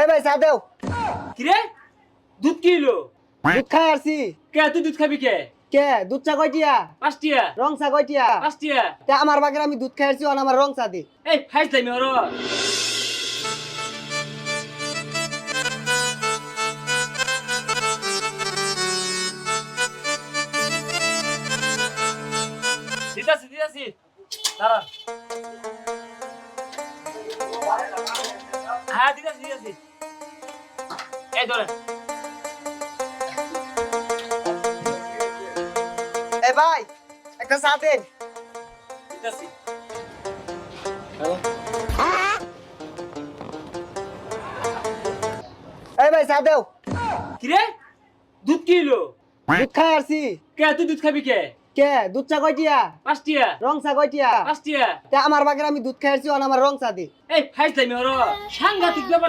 এই ভাই চা দেও। কিরে দুধ কি হলো? দুধ খাই আসছি। কে তুই দুধ খাবি কে? কে দুধ চা কয়টিয়া? 5 টিয়া। রং চা কয়টিয়া? 5 টিয়া। তে আমার বাগের আমি দুধ খাই আসছি, আমার রং চা দি। এই ফাইজলামি হলো। দিতাছি দাঁড়ান। হ্যাঁ দিতাছি এই ধরেন। এ ভাই একটা চা দেন। দিতাছি। এই ভাই চা দেও। কিরে দুধ কি হলো? দুধ খাই আসছি। কে তুই দুধ খাবি কে? কে দুধ চা কয়টিয়া? 5 টিয়া। রং চা কয়টিয়া? 5 টিয়া। তে আমার বাগের আমি দুধ খাই আসছি, আমার রং চা দি। এই ফাইজলামি হলো। সাংঘাতিক ব্যাপার